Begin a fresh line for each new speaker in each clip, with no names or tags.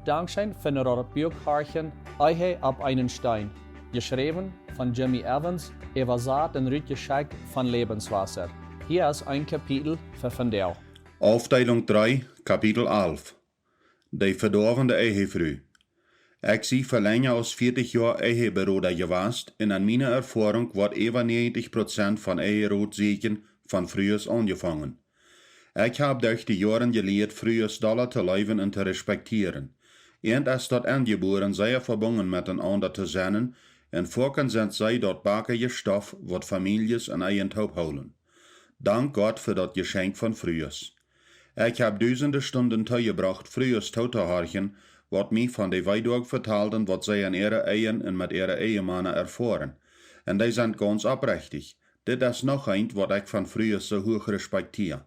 Dankzij van het Buchharchen Eihe op einen Stein, geschrieben von Jimmy Evans, übersetzt en Rütgeschenk von Lebenswasser. Hier ist ein Kapitel für vandaag.
Aufteilung 3, Kapitel 11. De verdorvende Ehefrau. Ik zie voor länger als 40 jaar Eheberoder geweest en aan mijn ervaring wordt over 90% van Eherodzieken van vroeger angefangen. Ik heb durch die jaren geleerd vroeger dollar te leven en te respecteren. En als dat angeboren zeer verbunden miteinander te zijn, en voorken zijn zij dat bakige stof wat families en eigen houden. Dank God voor dat geschenk van vroeger. Ik heb duizenden stunden toegebracht vroeger toe te horchen, wat mij van de weidorg vertelden wat zij in ihre eigen en met ihre ehemannen ervaren. En die zijn ganz oprechtig. Dit is nog een wat ik van vroeger zo hoog respecteer.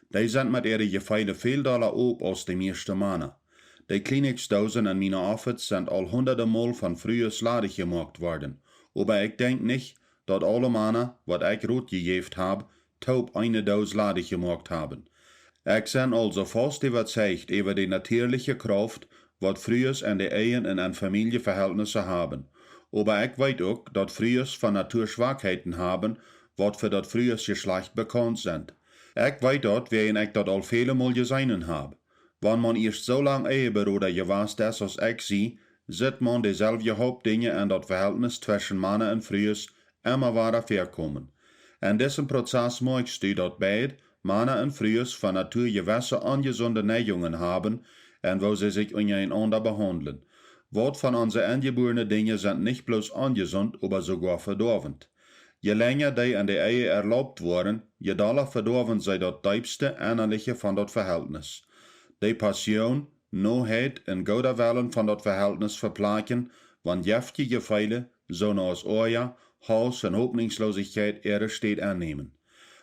Die zijn met ihre gefeile veel dollar op als de meeste mannen. Die kliniksdozen en mijn outfits zijn al honderden mal van vroeger ladig gemaakt worden. Aber ik denk niet dat alle mannen wat ik rood gegeven heb, taub eine doos ladig gemaakt hebben. Ik ben also vast überzeugt over de natuurlijke kracht wat vroeger en de eigen en aan familieverhältnissen hebben. Aber ik weet ook dat vroeger van natuur zwakheden hebben, wat voor dat vroeger geslacht bekend zijn. Ik weet dat, waarin ik dat al vele mal gezien heb. Wanneer man eerst zo lang Eheberoder geweest is als ik zie, ziet man dezelfde hoofddingen en dat verhältnis tussen mannen en vroeger immer weer voorkomen. En deze proces merkst du dat beide, mannen en vroeger van natuur gewisse ongezonde neigingen hebben en wo ze zich untereinander behandelen. Wat van onze angeborene dingen zijn niet bloos ongezond, aber sogar verdorvend. Je länger die in de Ehe erlaubt worden, je doller verdorven zij dat diepste innerlijke van dat verhältnis. De passion, noheid en goede willen van dat verhältnis verplaatsen, want jeftige gefühle, zoals oorja, haus en hoffnungslosigkeit ihre steed aannemen.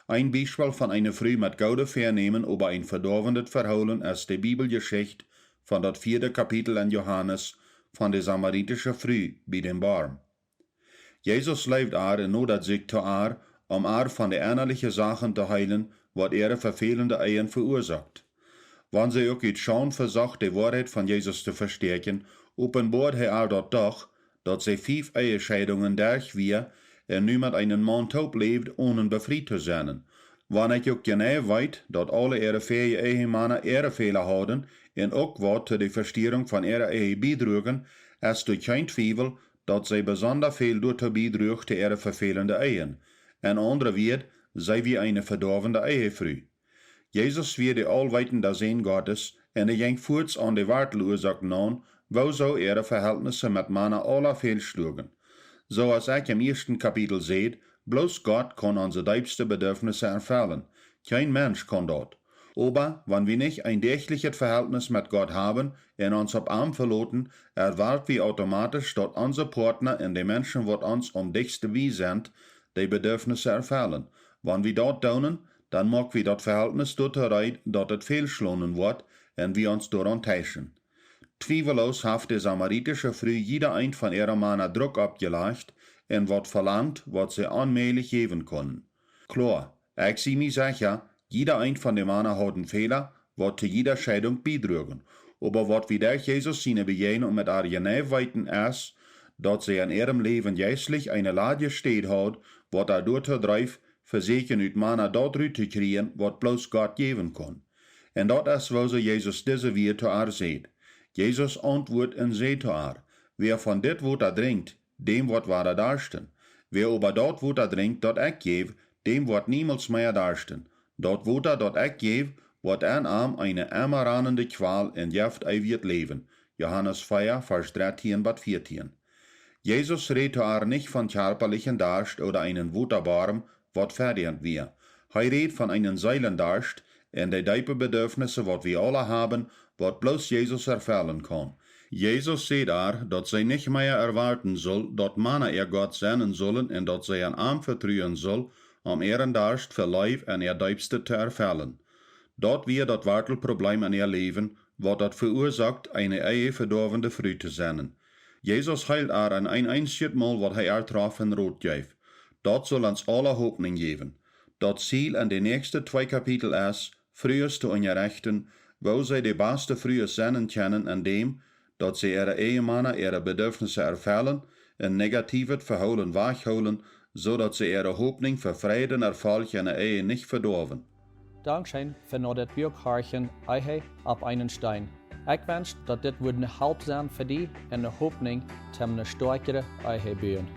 Ein Beispiel von einer Frau mit gouden Vernehmen über ein verdorvendes Verholen ist die Bibelgeschichte von das 4. Kapitel in Johannes von der samaritische Frau bei dem Baum. Jesus leeft en nodigt zich te om van de innerlijke Sachen te heilen, wat ihre vervelende Ehen verursacht. Wanneer sie ook iets schauen versucht, die Wahrheit von Jesus te verstärken, openbaart hij dat doch, dat sie 5 Ehescheidungen durch wir en nu met einen Mann taub leeft, ohne befried te zijn. Wanneer ik ook genau weet, dat alle ihre 4 Ehemannen ihre Fehler hadden, en ook wat te de verstärkung van ihre Ehe bijdrugen, is durch geen twijfel dat zij bijzonder veel door te bijdrugen te ihre vervelende Ehen. En andere woord, zij wie eine verdorvende Ehefrau. Jesus wie de alwetende Zin Gottes, en ging voorts aan de Warteloorzaak aan, wo zo ihre verhältnisse met mannen aller fehlschlugen. Zoals ik im 1. Kapitel seht, bloß Gott kann unsere diepste Bedürfnisse erfüllen. Kein Mensch kann das. Aber, wenn wir nicht ein tägliches Verhältnis mit Gott haben und uns auf Arm verloten, erwarten wir automatisch, dass unsere Partner und die Menschen, die uns am dichtsten wie sind, die Bedürfnisse erfüllen. Wenn wir das tun, dann mag wir das Verhältnis dort rein, dass es fehlschlagen wird und wir uns daran täuschen. Zweifellos hat die samaritische Frau jeder ein von ihren Männern Druck abgelegt und wird verlangt, was sie allmählich geben können. Klar, ich sehe mich sicher, jeder ein von den Männern hat einen Fehler, wird zu jeder Scheidung beidrugen. Aber was wir durch Jesus seine Begegnung mit ihr genau weiten ist, dass sie in ihrem Leben geistlich eine Lage steht hat, was er dort dreif, versichern ut Männer dort zu kriegen, was bloß Gott geben kann. Und das ist, wo sie Jesus diese Wort zu ihr sieht. Jesus antwortet und sagt zu ihr, wer von dit wat er drinkt, dem wird weder darsten. Wer aber dort wat er drinkt, dat ich gebe, dem wird niemals mehr darsten. Dort Water, dat ich gebe, wird arm eine immer rannende Qual in Jeft ewig Leben. Johannes 4, Vers 13 bis 14. Jesus redet zu ihr nicht von körperlichen Darst oder einen Wutterbarm, wat verdient wir. Er redet von einem Seelendarst, en de diepe Bedürfnisse, wat wir alle haben, wat bloß Jesus erfüllen kann. Jesus sagt dat zij nicht mehr erwarten soll, dat Männer ihr Gott sein sollen en dat zij een Arm vertrauen soll, ihren Darst für Leib en ihr diepste te erfüllen. Dat wir dat Wartelproblem in ihr Leben, wat dat verursacht, eine Ehe verdorvende Frau zu sein. Jesus heilt an ein einziges Mal, wat hij traf en rood geeft. Dat soll uns alle Hoffnung geben. Dat Ziel in de nächsten 2 Kapitel ist, frühers zu unrechten, wo sie die beste früher sein können, an dem, dat ze ihre Ehemannen ihre Bedürfnisse erfüllen en negatieve verholen wegholen, zodat ze ihre Hoffnung für Frieden Erfolg in der Ehe nicht verdorven.
Dankzij voor dat Bierkarchen Eihe op einen Stein. Ik wens dat dit wordt een hulp zijn voor die en de hoopning te een sterkere Eihe bouwen.